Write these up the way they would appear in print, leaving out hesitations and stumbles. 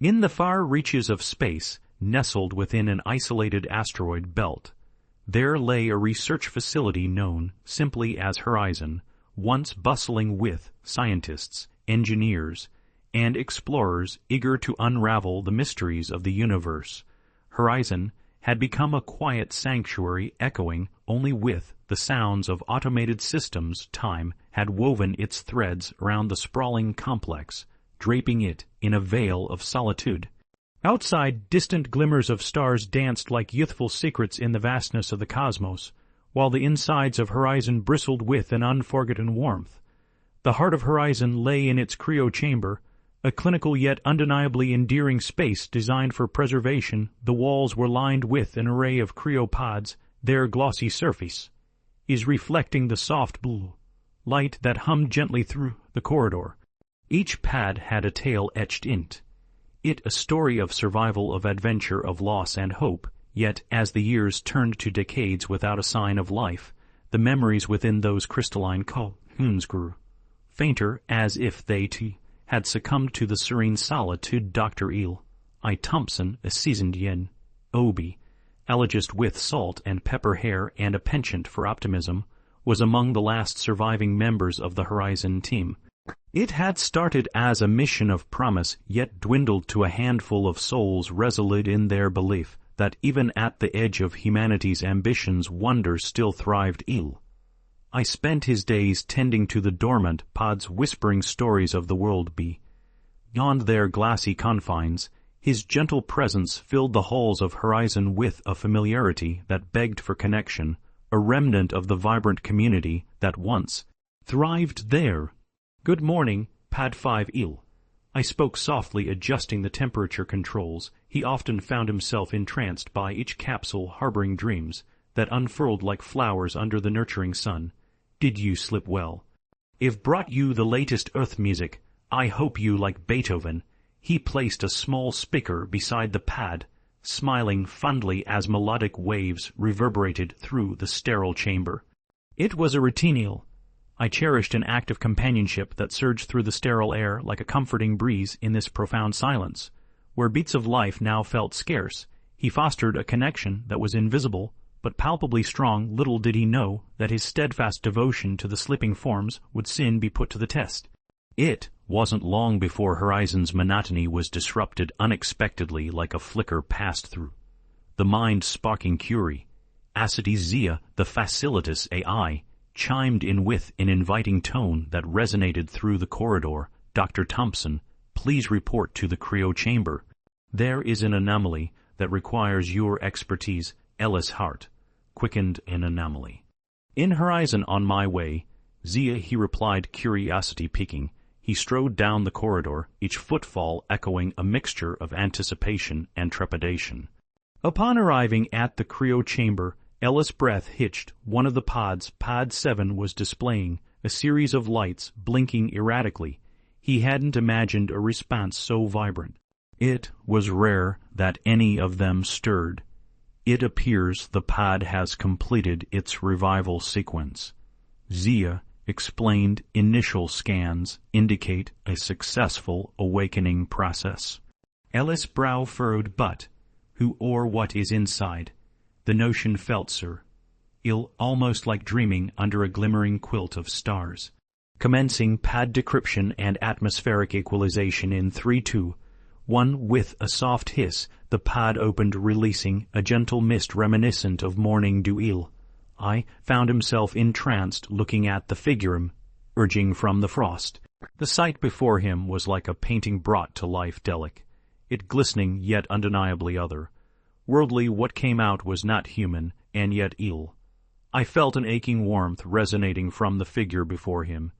In the far reaches of space, nestled within an isolated asteroid belt, there lay a research facility known simply as Horizon, once bustling with scientists, engineers, and explorers eager to unravel the mysteries of the universe. Horizon had become a quiet sanctuary echoing only with the sounds of automated systems. Time had woven its threads around the sprawling complex, draping it in a veil of solitude. Outside, distant glimmers of stars danced like youthful secrets in the vastness of the cosmos, while the insides of Horizon bristled with an unforgotten warmth. The heart of Horizon lay in its Cryo chamber, a clinical yet undeniably endearing space designed for preservation. The walls were lined with an array of cryopods, their glossy surface is reflecting the soft blue light that hummed gently through the corridor. Each pad had a tale etched in it, a story of survival, of adventure, of loss and hope. Yet, as the years turned to decades without a sign of life, the memories within those crystalline cocoons grew fainter, as if they too had succumbed to the serene solitude. Dr. I. Thompson, a seasoned yen obi, elegist with salt and pepper hair and a penchant for optimism, was among the last surviving members of the Horizon team. It had started as a mission of promise, yet dwindled to a handful of souls resolute in their belief that even at the edge of humanity's ambitions wonder still thrived. I spent his days tending to the dormant pods, whispering stories of the world beyond their glassy confines. His gentle presence filled the halls of Horizon with a familiarity that begged for connection, a remnant of the vibrant community that once thrived there. "Good morning, Pad 5 I spoke softly, adjusting the temperature controls. He often found himself entranced by each capsule harboring dreams that unfurled like flowers under the nurturing sun. "Did you sleep well? I've brought you the latest Earth music. I hope you like Beethoven." He placed a small speaker beside the pad, smiling fondly as melodic waves reverberated through the sterile chamber. It was a routine. I cherished an act of companionship that surged through the sterile air like a comforting breeze in this profound silence, where beats of life now felt scarce. He fostered a connection that was invisible, but palpably strong. Little did he know that his steadfast devotion to the sleeping forms would soon be put to the test. It wasn't long before Horizon's monotony was disrupted unexpectedly, like a flicker passed through the mind sparking Curie. Acides Zia, the facilitas AI, chimed in with an inviting tone that resonated through the corridor. "Dr. Thompson, please report to the Cryo chamber. There is an anomaly that requires your expertise." Ellis' heart quickened. "An anomaly?" "In Horizon, on my way." "Zia," he replied, curiosity piquing. He strode down the corridor, each footfall echoing a mixture of anticipation and trepidation. Upon arriving at the Cryo chamber, Ellis' breath hitched. One of the pods, Pod 7, was displaying a series of lights blinking erratically. He hadn't imagined a response so vibrant. It was rare that any of them stirred. "It appears the pod has completed its revival sequence," Zia explained. "Initial scans indicate a successful awakening process." Ellis' brow furrowed. "But who or what is inside?" "The notion felt, sir. Almost like dreaming under a glimmering quilt of stars." Commencing pad decryption and atmospheric equalization in 3, 2, 1. With a soft hiss, the pod opened, releasing a gentle mist reminiscent of morning dew. I found himself entranced, looking at the figure emerging from the frost. The sight before him was like a painting brought to life, delicate, it glistening yet undeniably other. Worldly, what came out was not human, and yet ill. I felt an aching warmth resonating from the figure before him.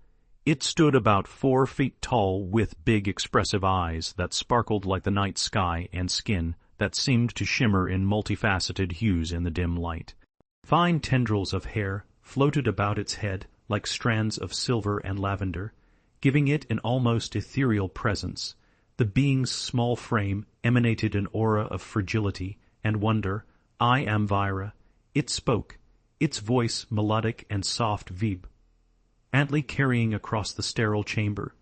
It stood about 4 feet tall, with big expressive eyes that sparkled like the night sky and skin that seemed to shimmer in multifaceted hues in the dim light. Fine tendrils of hair floated about its head like strands of silver and lavender, giving it an almost ethereal presence. The being's small frame emanated an aura of fragility and wonder. "I am Vira." It spoke, its voice melodic and soft, vibrantly carrying across the sterile chamber.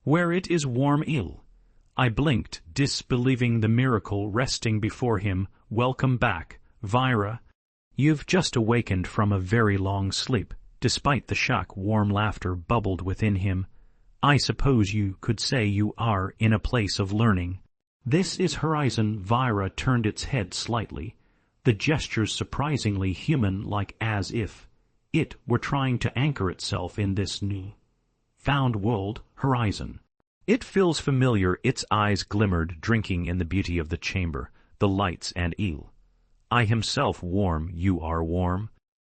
"Where it is warm, I blinked, disbelieving the miracle resting before him. "Welcome back, Vira. You've just awakened from a very long sleep." Despite the shock, warm laughter bubbled within him. "I suppose you could say you are in a place of learning." "This is Horizon." Vira turned its head slightly, the gestures surprisingly human-like, as if it were trying to anchor itself in this new found world. "Horizon. It feels familiar." Its eyes glimmered, drinking in the beauty of the chamber, the lights and eel. "I himself warm. You are warm.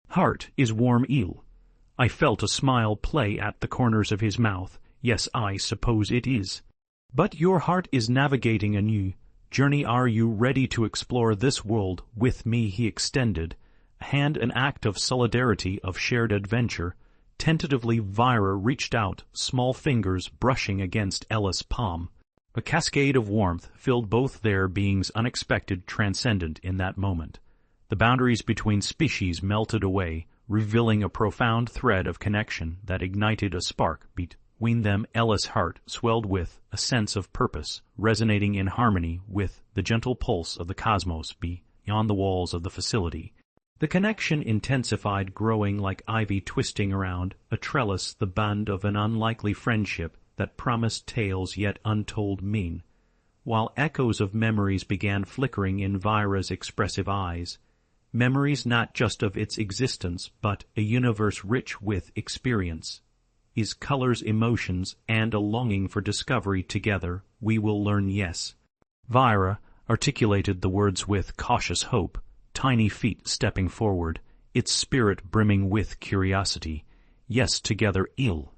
Heart is warm, eel." I felt a smile play at the corners of his mouth. "Yes, I suppose it is. But your heart is navigating a new journey. Are you ready to explore this world with me?" He extended a hand, an act of solidarity, of shared adventure. Tentatively, Vira reached out, small fingers brushing against Ella's palm. A cascade of warmth filled both their beings, unexpected, transcendent in that moment. The boundaries between species melted away, revealing a profound thread of connection that ignited a spark between them. Ella's heart swelled with a sense of purpose, resonating in harmony with the gentle pulse of the cosmos beyond the walls of the facility. The connection intensified, growing like ivy twisting around a trellis, the bond of an unlikely friendship that promised tales yet untold mean. While echoes of memories began flickering in Vira's expressive eyes, memories not just of its existence, but a universe rich with experience, is colors, emotions, and a longing for discovery. "Together, we will learn." "Yes." Vira articulated the words with cautious hope, tiny feet stepping forward, its spirit brimming with curiosity. "Yes, together, eel,"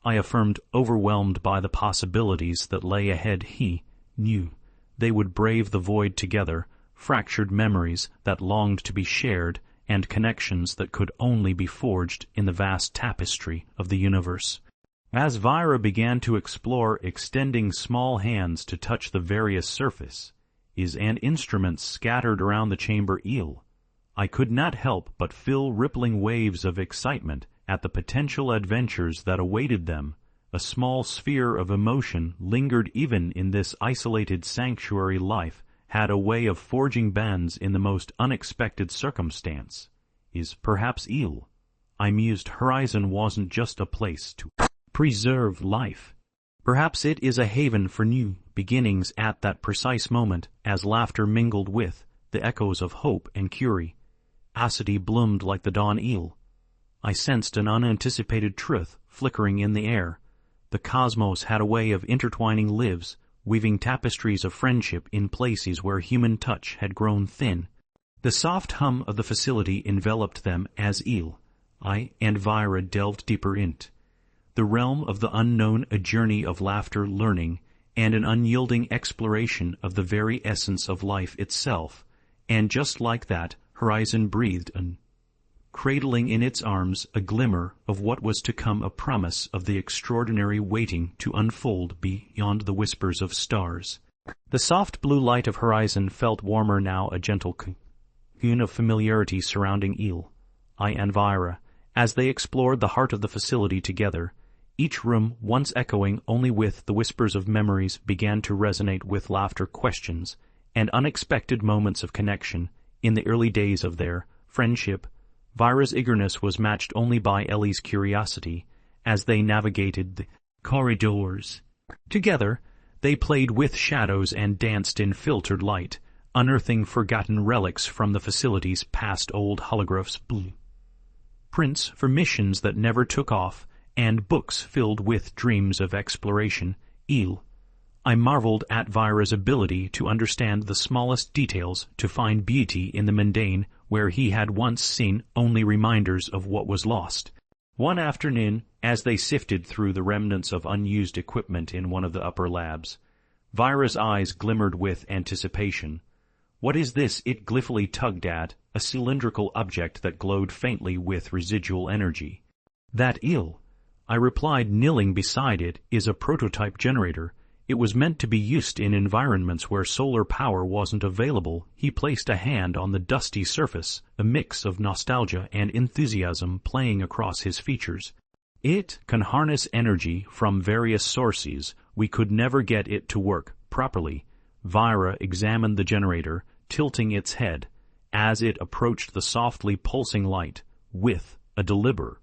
I affirmed, overwhelmed by the possibilities that lay ahead. He knew they would brave the void together, fractured memories that longed to be shared, and connections that could only be forged in the vast tapestry of the universe. As Vira began to explore, extending small hands to touch the various surfaces and instruments scattered around the chamber, eel, I could not help but feel rippling waves of excitement at the potential adventures that awaited them. A small sphere of emotion lingered even in this isolated sanctuary. Life had a way of forging bonds in the most unexpected circumstance. Is perhaps eel, I mused, Horizon wasn't just a place to preserve life. Perhaps it is a haven for new beginnings. At that precise moment, as laughter mingled with the echoes of hope and curiosity bloomed like the dawn, eel, I sensed an unanticipated truth flickering in the air. The cosmos had a way of intertwining lives, weaving tapestries of friendship in places where human touch had grown thin. The soft hum of the facility enveloped them as eel, I, and Vira delved deeper into the realm of the unknown, a journey of laughter, learning, and an unyielding exploration of the very essence of life itself. And just like that, Horizon breathed cradling in its arms a glimmer of what was to come, a promise of the extraordinary waiting to unfold beyond the whispers of stars. The soft blue light of Horizon felt warmer now, a gentle cocoon of familiarity surrounding eel, I, and Vira, as they explored the heart of the facility together. Each room, once echoing only with the whispers of memories, began to resonate with laughter, questions, and unexpected moments of connection. In the early days of their friendship, Vira's eagerness was matched only by Ellie's curiosity. As they navigated the corridors together, they played with shadows and danced in filtered light, unearthing forgotten relics from the facility's past, old holographs, blueprints for missions that never took off, and books filled with dreams of exploration. Eel, I marveled at Vira's ability to understand the smallest details, to find beauty in the mundane where he had once seen only reminders of what was lost. One afternoon, as they sifted through the remnants of unused equipment in one of the upper labs, Vira's eyes glimmered with anticipation. "What is this?" It gleefully tugged at a cylindrical object that glowed faintly with residual energy. "That, eel," I replied, kneeling beside it, "is a prototype generator. It was meant to be used in environments where solar power wasn't available." He placed a hand on the dusty surface, a mix of nostalgia and enthusiasm playing across his features. "It can harness energy from various sources. We could never get it to work properly. Vira examined the generator, tilting its head, as it approached the softly pulsing light, with a deliberate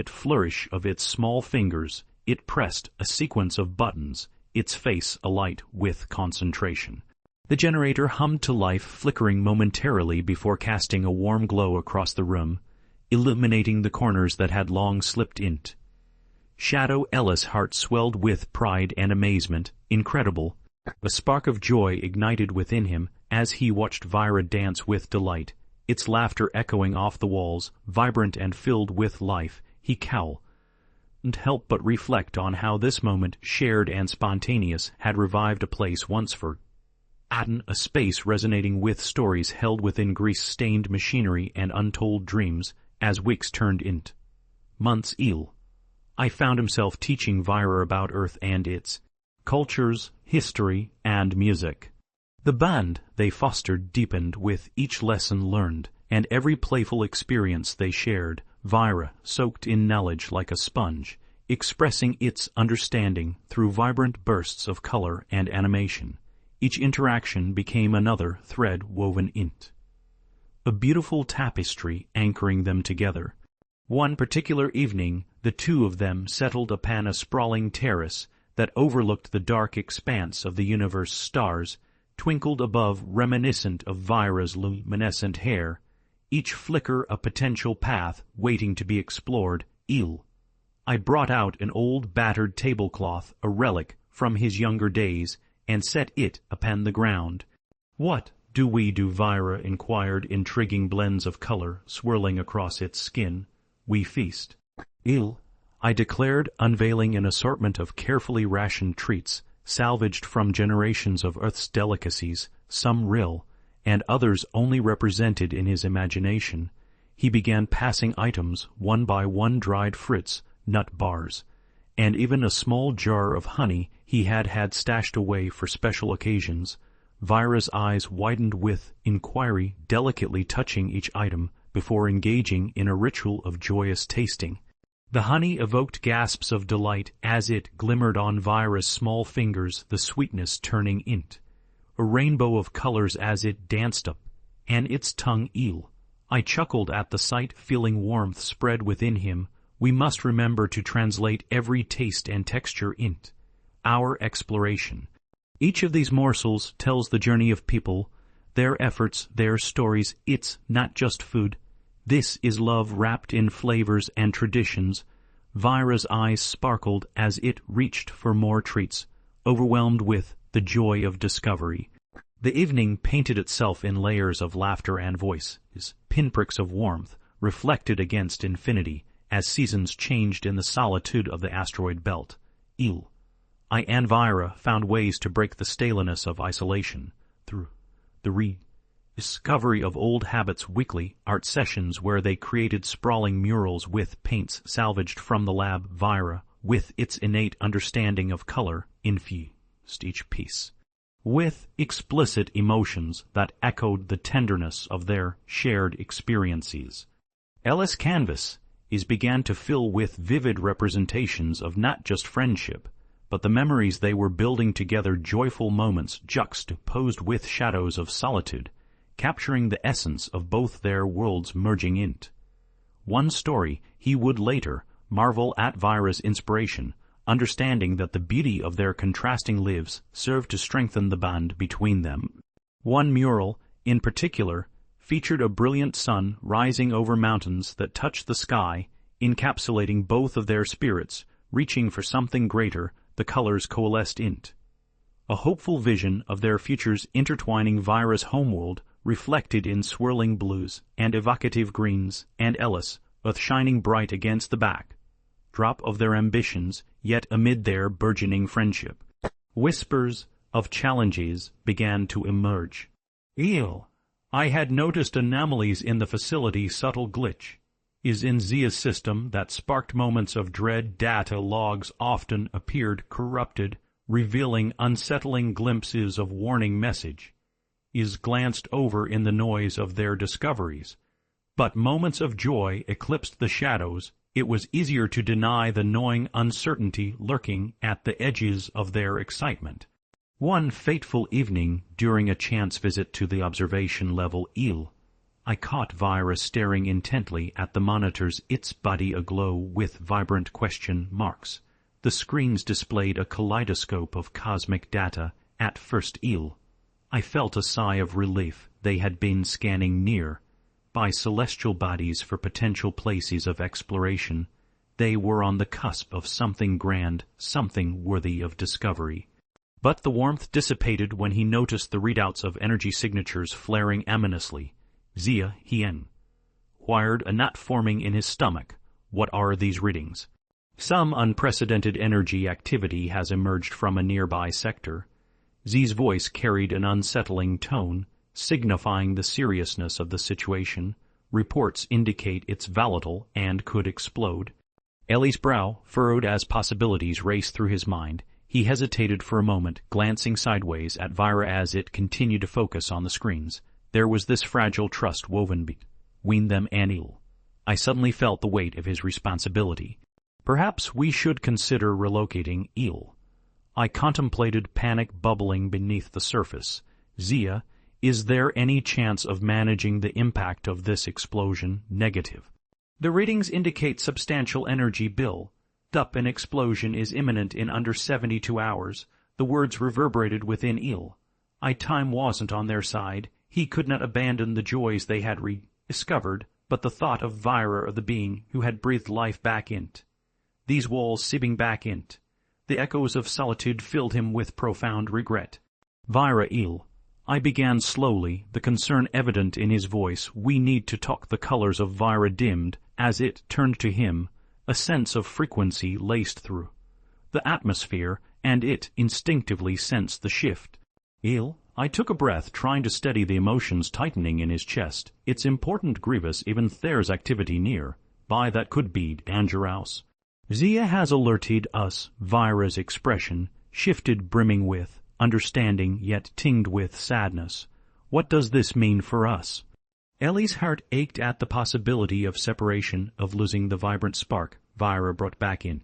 flourish of its small fingers. It pressed a sequence of buttons, its face alight with concentration. The generator hummed to life, flickering momentarily before casting a warm glow across the room, illuminating the corners that had long slipped into shadow. Ellis' heart swelled with pride and amazement. Incredible! A spark of joy ignited within him as he watched Vira dance with delight, its laughter echoing off the walls, vibrant and filled with life. He couldn't help but reflect on how this moment, shared and spontaneous, had revived a place once forgotten, a space resonating with stories held within grease-stained machinery and untold dreams. As weeks turned into months, I found himself teaching Vira about Earth and its cultures, history, and music. The bond they fostered deepened with each lesson learned, and every playful experience they shared. Vira soaked in knowledge like a sponge, expressing its understanding through vibrant bursts of color and animation. Each interaction became another thread woven into a beautiful tapestry anchoring them together. One particular evening, the two of them settled upon a sprawling terrace that overlooked the dark expanse of the universe. Stars twinkled above, reminiscent of Vira's luminescent hair, each flicker a potential path waiting to be explored. I brought out an old battered tablecloth, a relic from his younger days, and set it upon the ground. "What do we do?" Vira inquired, intriguing blends of color swirling across its skin. "We feast." I declared, unveiling an assortment of carefully rationed treats, salvaged from generations of Earth's delicacies, some real, and others only represented in his imagination. He began passing items one by one: dried fruits, nut bars, and even a small jar of honey he had stashed away for special occasions. Vira's eyes widened with inquiry, delicately touching each item before engaging in a ritual of joyous tasting. The honey evoked gasps of delight as it glimmered on Vira's small fingers, the sweetness turning into a rainbow of colors as it danced up and its tongue. I chuckled at the sight, feeling warmth spread within him. We must remember to translate every taste and texture into our exploration. Each of these morsels tells the journey of people, their efforts, their stories. It's not just food. This is love wrapped in flavors and traditions. Vira's eyes sparkled as it reached for more treats, overwhelmed with the joy of discovery. The evening painted itself in layers of laughter and voices, pinpricks of warmth reflected against infinity as seasons changed in the solitude of the asteroid belt. I and Vira found ways to break the staleness of isolation through the rediscovery of old habits, weekly art sessions where they created sprawling murals with paints salvaged from the lab. Vira, with its innate understanding of color, infused each piece with explicit emotions that echoed the tenderness of their shared experiences. Ellis' canvas began to fill with vivid representations of not just friendship, but the memories they were building together, joyful moments juxtaposed with shadows of solitude, capturing the essence of both their worlds merging into one story. He would later marvel at Vira's inspiration, understanding that the beauty of their contrasting lives served to strengthen the bond between them. One mural, in particular, featured a brilliant sun rising over mountains that touched the sky, encapsulating both of their spirits, reaching for something greater. The colors coalesced into a hopeful vision of their futures, intertwining. Vira's homeworld reflected in swirling blues and evocative greens, and Ellis, with shining bright against the backdrop of their ambitions, yet amid their burgeoning friendship. Whispers of challenges began to emerge. I had noticed anomalies in the facility. Subtle glitch in Zia's system that sparked moments of dread. Data logs often appeared corrupted, revealing unsettling glimpses of warning message glanced over in the noise of their discoveries. But moments of joy eclipsed the shadows. It was easier to deny the gnawing uncertainty lurking at the edges of their excitement. One fateful evening, during a chance visit to the observation level IL, I caught Vira staring intently at the monitors, its body aglow with vibrant question marks. The screens displayed a kaleidoscope of cosmic data. At first I felt a sigh of relief. They had been scanning near by celestial bodies for potential places of exploration. They were on the cusp of something grand, something worthy of discovery. But the warmth dissipated when he noticed the readouts of energy signatures flaring ominously. Zia Hien wired a knot forming in his stomach. What are these readings? Some unprecedented energy activity has emerged from a nearby sector. Z's voice carried an unsettling tone, signifying the seriousness of the situation. Reports indicate it's volatile and could explode. Ellie's brow furrowed as possibilities raced through his mind. He hesitated for a moment, glancing sideways at Vira as it continued to focus on the screens. There was this fragile trust woven between them and Il. I suddenly felt the weight of his responsibility. Perhaps we should consider relocating Il. I contemplated panic bubbling beneath the surface. Zia, is there any chance of managing the impact of this explosion? Negative. The readings indicate substantial energy bill. An explosion is imminent in under 72 hours. The words reverberated within Il. Time wasn't on their side. He could not abandon the joys they had rediscovered, but the thought of Vira, the being who had breathed life back into these walls, seeping back into the echoes of solitude, filled him with profound regret. Vira Il. I began slowly, the concern evident in his voice. We need to talk. The colors of Vira dimmed as it turned to him. A sense of frequency laced through the atmosphere, and it instinctively sensed the shift. Il. I took a breath, trying to steady the emotions tightening in his chest. It's important, grievous, even there's activity near by that could be dangerous. Zia has alerted us. Vira's expression shifted, brimming with understanding yet tinged with sadness. What does this mean for us? Ellie's heart ached at the possibility of separation, of losing the vibrant spark Vira brought back in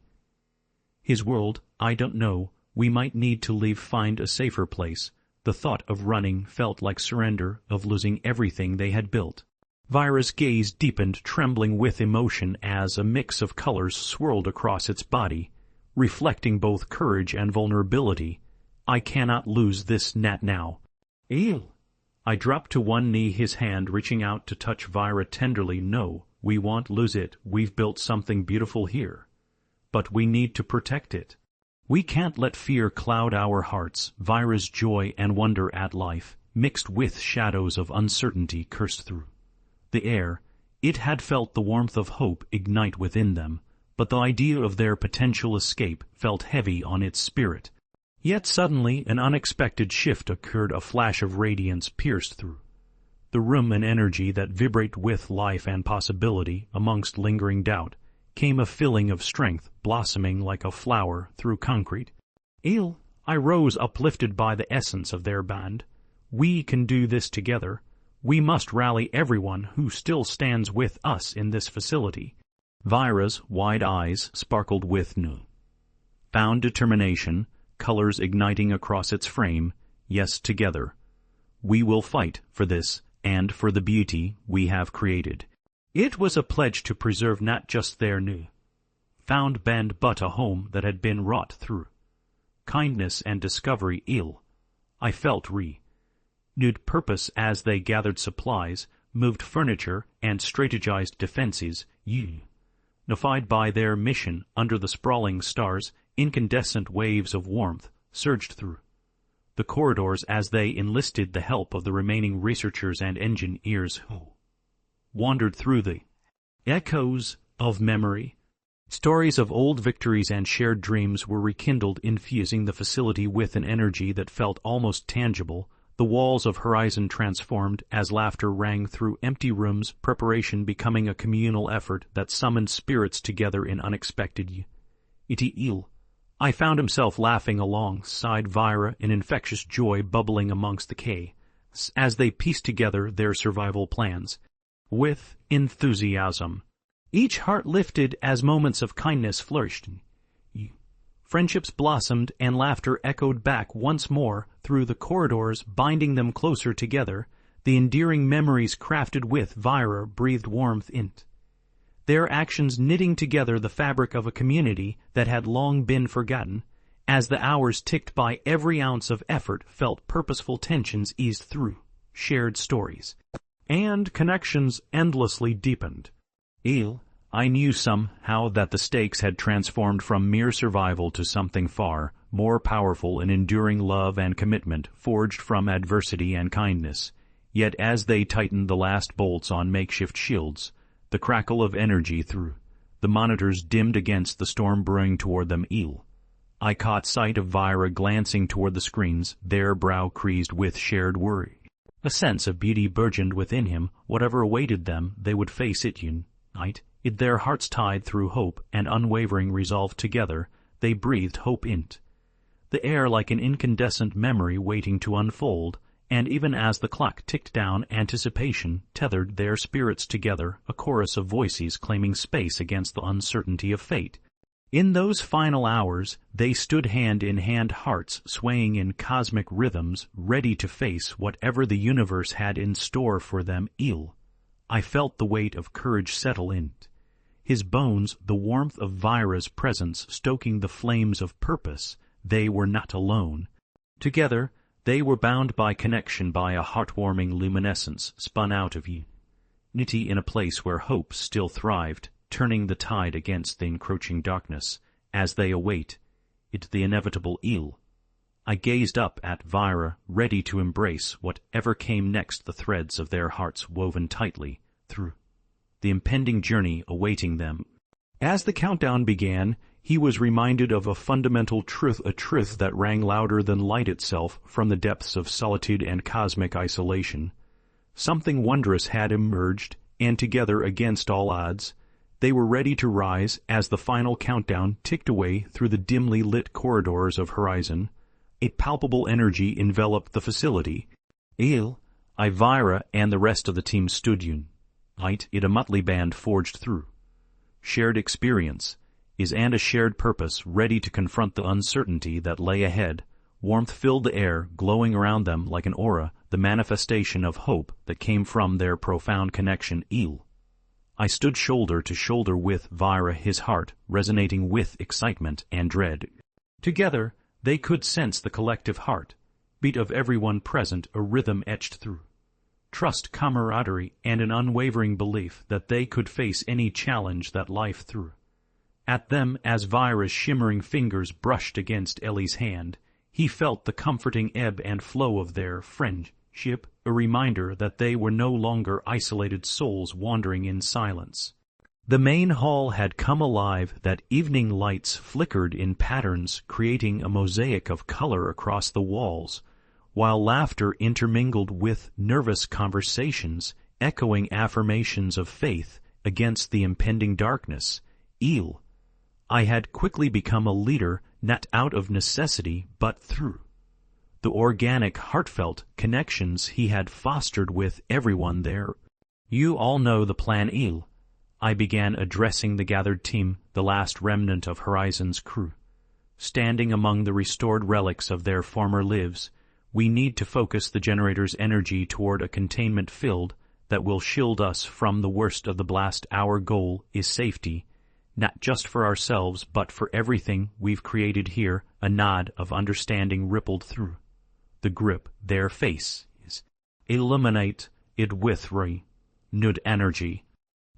his world. I don't know. We might need to leave, find a safer place. The thought of running felt like surrender, of losing everything they had built. Vira's gaze deepened, trembling with emotion as a mix of colors swirled across its body, reflecting both courage and vulnerability. I cannot lose this net now. Il. I dropped to one knee, his hand reaching out to touch Vira tenderly. No, we won't lose it. We've built something beautiful here. But we need to protect it. We can't let fear cloud our hearts. Vira's joy and wonder at life, mixed with shadows of uncertainty, coursed through the air. It had felt the warmth of hope ignite within them, but the idea of their potential escape felt heavy on its spirit. Yet suddenly an unexpected shift occurred. A flash of radiance pierced through the room, an energy that vibrated with life and possibility. Amongst lingering doubt came a feeling of strength, blossoming like a flower through concrete. Il. I rose, uplifted by the essence of their bond. We can do this together. We must rally everyone who still stands with us in this facility. Vira's wide eyes sparkled with new found determination, colors igniting across its frame. Yes, together. We will fight for this, and for the beauty we have created. It was a pledge to preserve not just their new found band, but a home that had been wrought through kindness and discovery. Il. I felt renewed purpose as they gathered supplies, moved furniture, and strategized defenses. Unified by their mission under the sprawling stars, incandescent waves of warmth surged through the corridors as they enlisted the help of the remaining researchers and engineers who wandered through the echoes of memory. Stories of old victories and shared dreams were rekindled, infusing the facility with an energy that felt almost tangible. The walls of Horizon transformed as laughter rang through empty rooms, preparation becoming a communal effort that summoned spirits together in unexpected Il. I found himself laughing alongside Vira, an infectious joy bubbling amongst the K as they pieced together their survival plans. With enthusiasm, each heart lifted as moments of kindness flourished Friendships blossomed and laughter echoed back once more through the corridors, binding them closer together. The endearing memories crafted with Vira breathed warmth into their actions, knitting together the fabric of a community that had long been forgotten. As the hours ticked by, every ounce of effort felt purposeful, tensions eased through shared stories, and connections endlessly deepened. I knew somehow that the stakes had transformed from mere survival to something far more powerful, an enduring love and commitment forged from adversity and kindness. Yet as they tightened the last bolts on makeshift shields, the crackle of energy through the monitors dimmed against the storm brewing toward them. I caught sight of Vira glancing toward the screens, their brow creased with shared worry. A sense of beauty burgeoned within him. Whatever awaited them, they would face it unite. Their hearts tied through hope and unwavering resolve. Together, they breathed hope into the air like an incandescent memory waiting to unfold. And even as the clock ticked down, anticipation tethered their spirits together, a chorus of voices claiming space against the uncertainty of fate. In those final hours, they stood hand in hand, hearts swaying in cosmic rhythms, ready to face whatever the universe had in store for them. I felt the weight of courage settle in his bones, the warmth of Vira's presence stoking the flames of purpose. They were not alone. Together, they were bound by connection, by a heartwarming luminescence spun out of unity in a place where hope still thrived, turning the tide against the encroaching darkness. As they await the inevitable. I gazed up at Vira, ready to embrace whatever came next, the threads of their hearts woven tightly through the impending journey awaiting them. As the countdown began, he was reminded of a fundamental truth, a truth that rang louder than light itself from the depths of solitude and cosmic isolation. Something wondrous had emerged, and together, against all odds, they were ready to rise. As the final countdown ticked away through the dimly lit corridors of Horizon, a palpable energy enveloped the facility. Vira and the rest of the team stood unite, a motley band forged through shared experience and a shared purpose, ready to confront the uncertainty that lay ahead. Warmth filled the air, glowing around them like an aura, the manifestation of hope that came from their profound connection. I stood shoulder to shoulder with Vira, his heart resonating with excitement and dread. Together, they could sense the collective heart beat of everyone present, a rhythm etched through trust, camaraderie, and an unwavering belief that they could face any challenge that life threw at them. As Vira's shimmering fingers brushed against Ellie's hand, he felt the comforting ebb and flow of their friendship, a reminder that they were no longer isolated souls wandering in silence. The main hall had come alive. That evening lights flickered in patterns, creating a mosaic of color across the walls, while laughter intermingled with nervous conversations, echoing affirmations of faith against the impending darkness. I had quickly become a leader, not out of necessity, but through the organic, heartfelt connections he had fostered with everyone there. You all know the plan. I began, addressing the gathered team, the last remnant of Horizon's crew. Standing among the restored relics of their former lives, we need to focus the generator's energy toward a containment field that will shield us from the worst of the blast. Our goal is safety, not just for ourselves, but for everything we've created here. A nod of understanding rippled through the grip. Their face is illuminate it with renewed energy.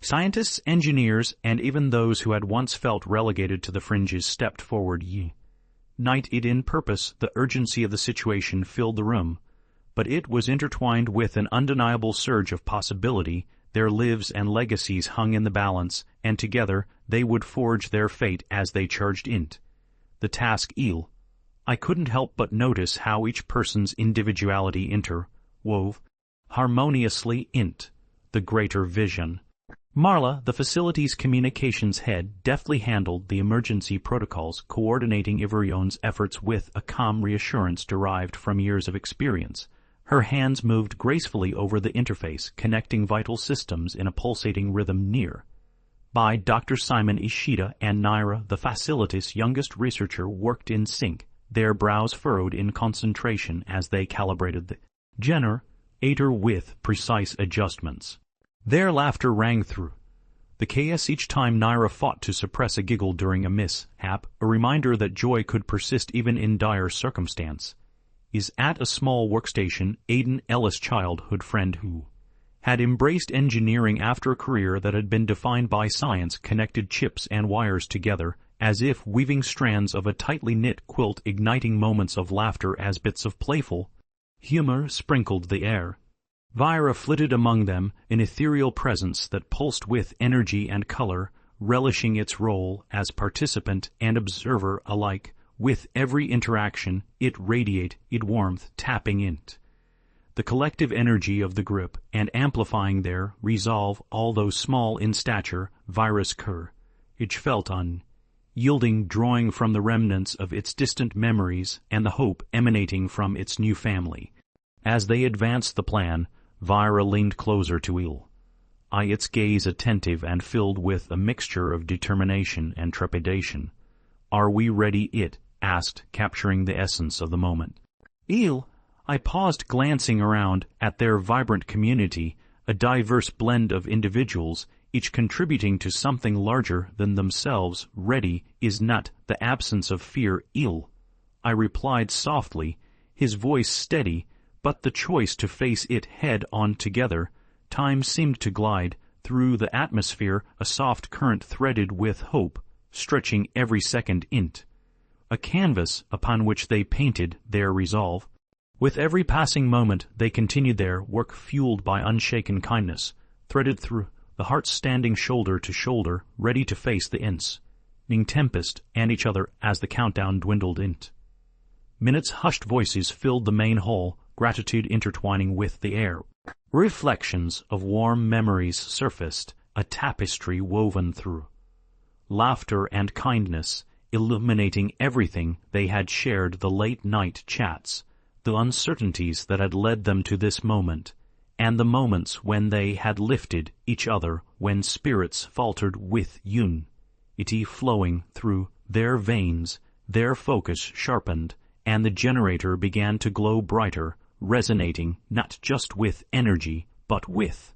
Scientists, engineers, and even those who had once felt relegated to the fringes stepped forward. United in purpose, the urgency of the situation filled the room, but it was intertwined with an undeniable surge of possibility. Their lives and legacies hung in the balance, and together they would forge their fate as they charged into the task. I couldn't help but notice how each person's individuality interwove harmoniously into the greater vision. Marla, the facility's communications head, deftly handled the emergency protocols, coordinating Ivorion's efforts with a calm reassurance derived from years of experience. Her hands moved gracefully over the interface, connecting vital systems in a pulsating rhythm. Near by Dr. Simon Ishida and Naira, the facility's youngest researcher, worked in sync, their brows furrowed in concentration as they calibrated the generator with precise adjustments. Their laughter rang through the chaos each time Naira fought to suppress a giggle during a mishap, a reminder that joy could persist even in dire circumstance. Is at a small workstation, Aiden Ellis' childhood friend who had embraced engineering after a career that had been defined by science connected chips and wires together, as if weaving strands of a tightly knit quilt, igniting moments of laughter as bits of playful humor sprinkled the air. Vira flitted among them, an ethereal presence that pulsed with energy and color, relishing its role as participant and observer alike. With every interaction, it radiated warmth, tapping into the collective energy of the group and amplifying their resolve. Although small in stature, Vira's courage felt unyielding, drawing from the remnants of its distant memories and the hope emanating from its new family. As they advanced the plan, Vira leaned closer to Il, its gaze attentive and filled with a mixture of determination and trepidation. "Are we ready?" it asked, capturing the essence of the moment. I paused, glancing around at their vibrant community, a diverse blend of individuals, each contributing to something larger than themselves. "Ready is not the absence of fear, I replied softly, his voice steady, but the choice to face it head-on together. Time seemed to glide through the atmosphere, a soft current threaded with hope, stretching every second into a canvas upon which they painted their resolve. With every passing moment they continued their work, fueled by unshaken kindness, threaded through the hearts, standing shoulder to shoulder, ready to face the ensuing tempest and each other as the countdown dwindled into minutes. Hushed voices filled the main hall, gratitude intertwining with the air. Reflections of warm memories surfaced, a tapestry woven through laughter and kindness, illuminating everything they had shared, the late-night chats, the uncertainties that had led them to this moment, and the moments when they had lifted each other, when spirits faltered with unity flowing through their veins, their focus sharpened, and the generator began to glow brighter, resonating not just with energy, but with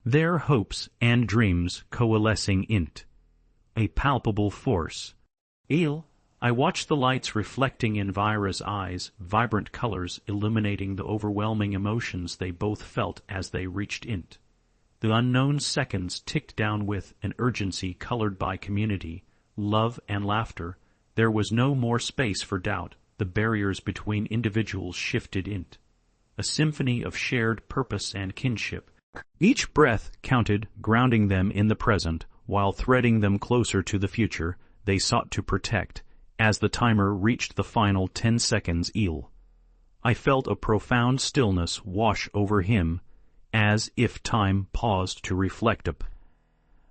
their hopes and dreams coalescing into a palpable force. I watched the lights reflecting in Vira's eyes, vibrant colors illuminating the overwhelming emotions they both felt as they reached into the unknown. Seconds ticked down with an urgency colored by community, love, and laughter. There was no more space for doubt. The barriers between individuals shifted into a symphony of shared purpose and kinship. Each breath counted, grounding them in the present, while threading them closer to the future they sought to protect. As the timer reached the final 10 seconds, I felt a profound stillness wash over him, as if time paused to reflect upon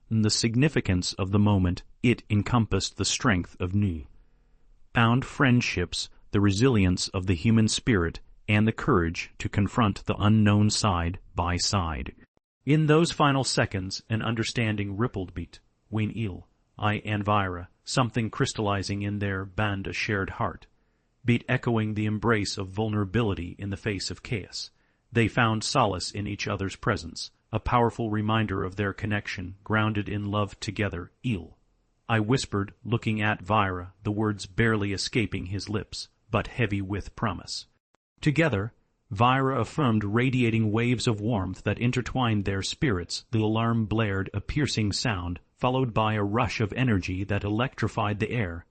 the significance of the moment. It encompassed the strength of new-found friendships, the resilience of the human spirit, and the courage to confront the unknown side by side. In those final seconds, an understanding rippled between I and Vira, something crystallizing in their bond, a shared heart beat echoing the embrace of vulnerability in the face of chaos. They found solace in each other's presence, a powerful reminder of their connection, grounded in love together. I whispered, looking at Vira, the words barely escaping his lips, but heavy with promise. Together, Vira affirmed, radiating waves of warmth that intertwined their spirits. The alarm blared, a piercing sound, followed by a rush of energy that electrified the air.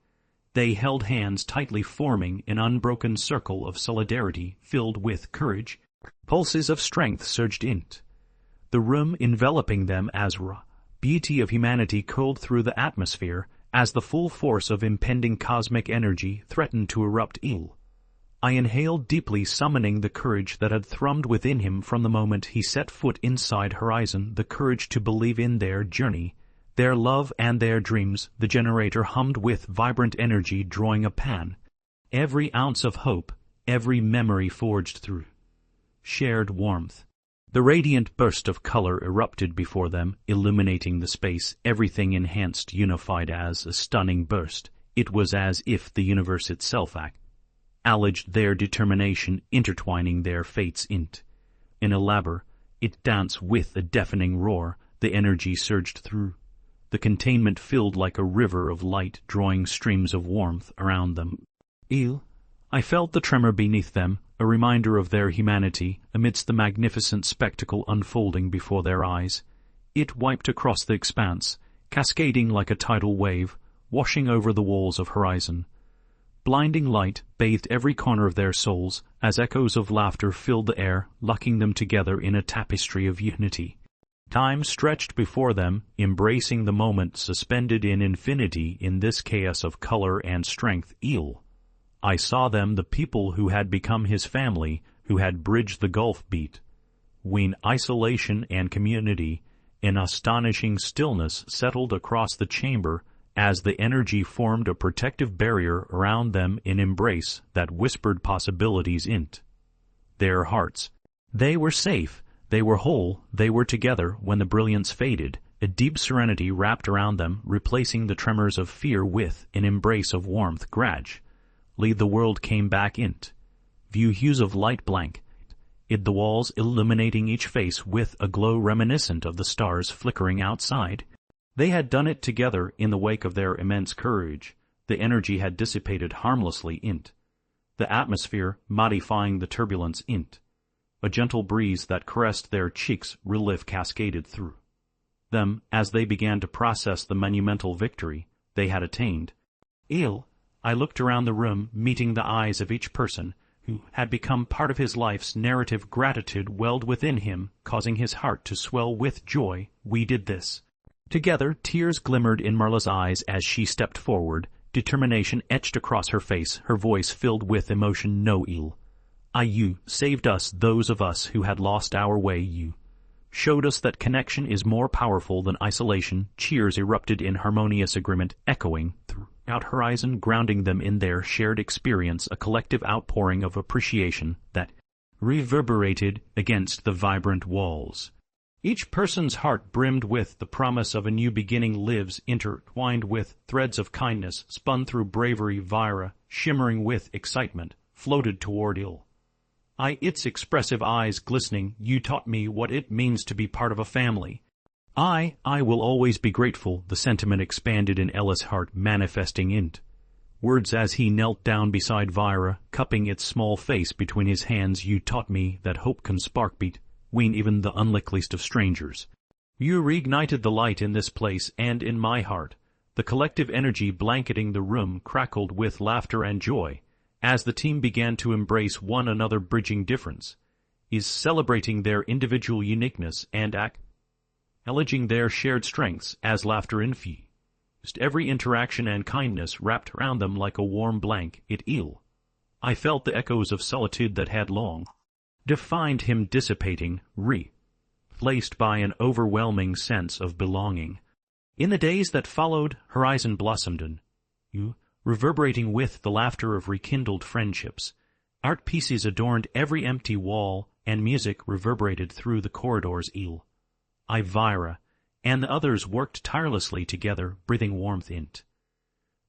They held hands tightly, forming an unbroken circle of solidarity filled with courage. Pulses of strength surged into the room, enveloping them as raw beauty of humanity cooled through the atmosphere as the full force of impending cosmic energy threatened to erupt. I inhaled deeply, summoning the courage that had thrummed within him from the moment he set foot inside Horizon, the courage to believe in their journey, their love, and their dreams. The generator hummed with vibrant energy, drawing upon every ounce of hope, every memory forged through shared warmth. The radiant burst of color erupted before them, illuminating the space, everything enhanced, unified as a stunning burst. It was as if the universe itself acknowledged their determination, intertwining their fates in a labor. It danced with a deafening roar. The energy surged through the containment, filled like a river of light, drawing streams of warmth around them. I felt the tremor beneath them, a reminder of their humanity, amidst the magnificent spectacle unfolding before their eyes. It wiped across the expanse, cascading like a tidal wave, washing over the walls of horizon. Blinding light bathed every corner of their souls, as echoes of laughter filled the air, locking them together in a tapestry of unity. Time stretched before them, embracing the moment, suspended in infinity in this chaos of color and strength. I saw them, the people who had become his family, who had bridged the gulf between isolation and community. An astonishing stillness settled across the chamber as the energy formed a protective barrier around them, an embrace that whispered possibilities into their hearts. They were safe, they were whole, they were together. When the brilliance faded, a deep serenity wrapped around them, replacing the tremors of fear with an embrace of warmth. Gradually the world came back into view, hues of light blanket the walls, illuminating each face with a glow reminiscent of the stars flickering outside. They had done it together in the wake of their immense courage. The energy had dissipated harmlessly into the atmosphere, modifying the turbulence into a gentle breeze that caressed their cheeks. Relief cascaded through them as they began to process the monumental victory they had attained. I looked around the room, meeting the eyes of each person who had become part of his life's narrative. Gratitude welled within him, causing his heart to swell with joy. We did this together. Tears glimmered in Marla's eyes as she stepped forward. Determination etched across her face, her voice filled with emotion. No, you saved us, those of us who had lost our way. You showed us that connection is more powerful than isolation. Cheers erupted in harmonious agreement, echoing throughout horizon, grounding them in their shared experience, a collective outpouring of appreciation that reverberated against the vibrant walls. Each person's heart brimmed with the promise of a new beginning. Lives intertwined with threads of kindness, spun through bravery. Vira, shimmering with excitement, floated toward its expressive eyes glistening. You taught me what it means to be part of a family. I will always be grateful. The sentiment expanded in Ella's heart, manifesting into words as he knelt down beside Vira, cupping its small face between his hands. You taught me that hope can spark between even the unlikeliest of strangers. You reignited the light in this place and in my heart. The collective energy blanketing the room crackled with laughter and joy as the team began to embrace one another, bridging difference, celebrating their individual uniqueness and acknowledging their shared strengths as laughter infused every interaction and kindness wrapped around them like a warm blanket. I felt the echoes of solitude that had long defined him dissipating, replaced by an overwhelming sense of belonging. In the days that followed, Horizon blossomed anew, reverberating with the laughter of rekindled friendships. Art pieces adorned every empty wall, and music reverberated through the corridors. Vira and the others worked tirelessly together, breathing warmth into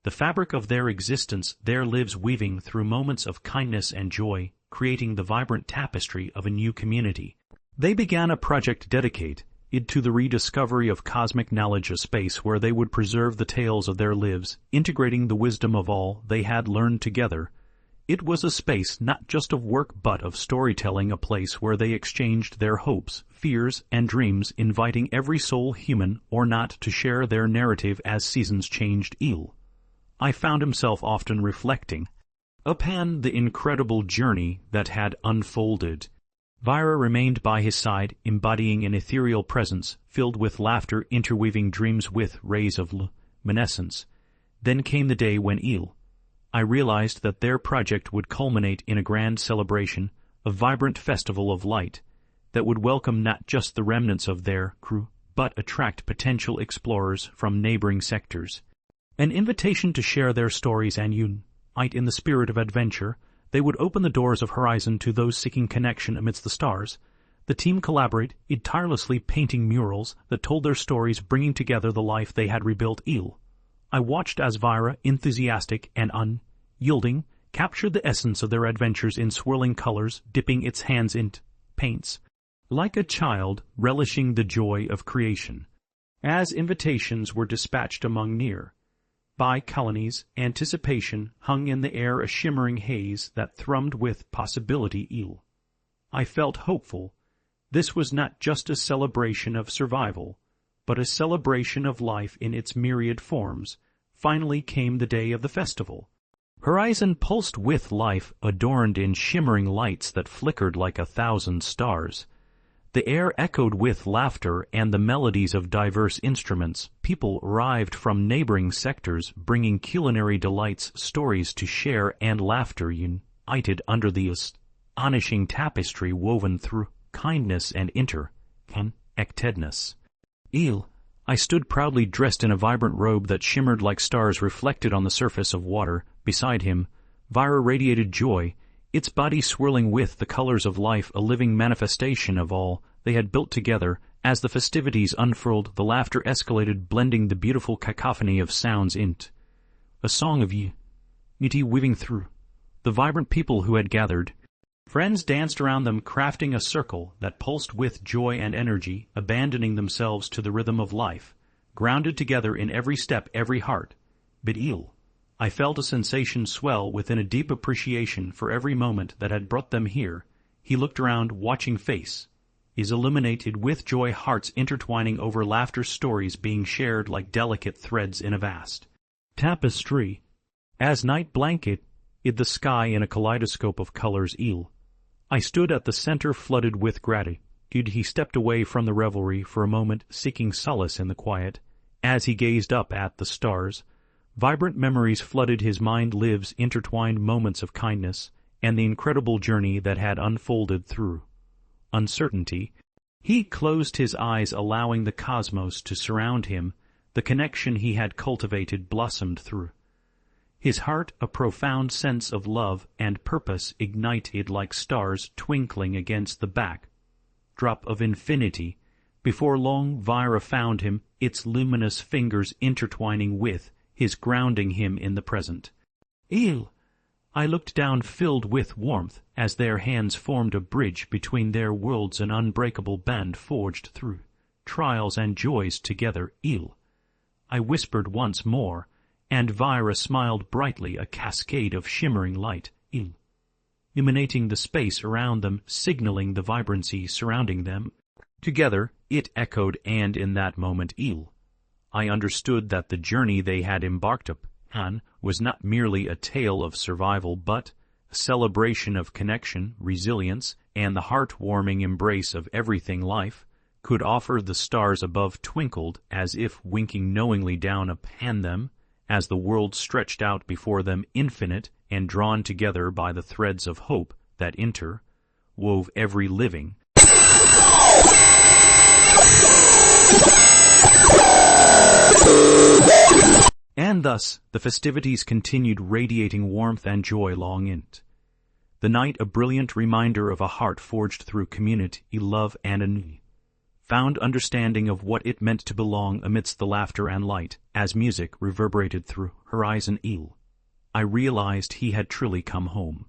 the fabric of their existence, their lives weaving through moments of kindness and joy, creating the vibrant tapestry of a new community. They began a project dedicated to the rediscovery of cosmic knowledge, a space where they would preserve the tales of their lives, integrating the wisdom of all they had learned together. It was a space not just of work but of storytelling, a place where they exchanged their hopes, fears, and dreams, inviting every soul, human or not, to share their narrative as seasons changed. I found himself often reflecting upon the incredible journey that had unfolded. Vira remained by his side, embodying an ethereal presence, filled with laughter, interweaving dreams with rays of luminescence. Then came the day when I realized that their project would culminate in a grand celebration, a vibrant festival of light, that would welcome not just the remnants of their crew, but attract potential explorers from neighboring sectors. An invitation to share their stories and unite in the spirit of adventure. They would open the doors of Horizon to those seeking connection amidst the stars. The team collaborated tirelessly, painting murals that told their stories, bringing together the life they had rebuilt. I watched as Vira, enthusiastic and unyielding, captured the essence of their adventures in swirling colors, dipping its hands into paints, like a child relishing the joy of creation. As invitations were dispatched among near-by colonies, anticipation hung in the air, a shimmering haze that thrummed with possibility. I felt hopeful. This was not just a celebration of survival, but a celebration of life in its myriad forms. Finally came the day of the festival. Horizon pulsed with life, adorned in shimmering lights that flickered like 1,000 stars. The air echoed with laughter and the melodies of diverse instruments. People arrived from neighboring sectors, bringing culinary delights, stories to share, and laughter united under the astonishing tapestry woven through kindness and interconnectedness. I stood proudly dressed in a vibrant robe that shimmered like stars reflected on the surface of water. Beside him, Vira radiated joy, its body swirling with the colors of life, a living manifestation of all they had built together. As the festivities unfurled, the laughter escalated, blending the beautiful cacophony of sounds into a song of unity weaving through the vibrant people who had gathered. Friends danced around them, crafting a circle that pulsed with joy and energy, abandoning themselves to the rhythm of life, grounded together in every step, every heart. But I felt a sensation swell within, a deep appreciation for every moment that had brought them here. He looked around, watching face is illuminated with joy, hearts intertwining over laughter, stories being shared like delicate threads in a vast tapestry. As night blanketed the sky in a kaleidoscope of colors, I stood at the center, flooded with gratitude. He stepped away from the revelry for a moment, seeking solace in the quiet. As he gazed up at the stars, vibrant memories flooded his mind, lives, intertwined moments of kindness, and the incredible journey that had unfolded through uncertainty. He closed his eyes, allowing the cosmos to surround him. The connection he had cultivated blossomed through his heart, a profound sense of love and purpose ignited like stars twinkling against the backdrop of infinity. Before long, Vira found him, its luminous fingers intertwining with his, grounding him in the present. I looked down, filled with warmth, as their hands formed a bridge between their worlds, an unbreakable band forged through trials and joys together. I whispered once more, and Vira smiled brightly, a cascade of shimmering light, illuminating the space around them, signaling the vibrancy surrounding them. Together, it echoed, and in that moment, I understood that the journey they had embarked upon was not merely a tale of survival, but a celebration of connection, resilience, and the heart-warming embrace of everything life could offer. The stars above twinkled as if winking knowingly down upon them, as the world stretched out before them, infinite and drawn together by the threads of hope that interwove every living. And thus the festivities continued, radiating warmth and joy long into the night, a brilliant reminder of a heart forged through community, love, and a found understanding of what it meant to belong. Amidst the laughter and light, as music reverberated through Horizon, I realized he had truly come home.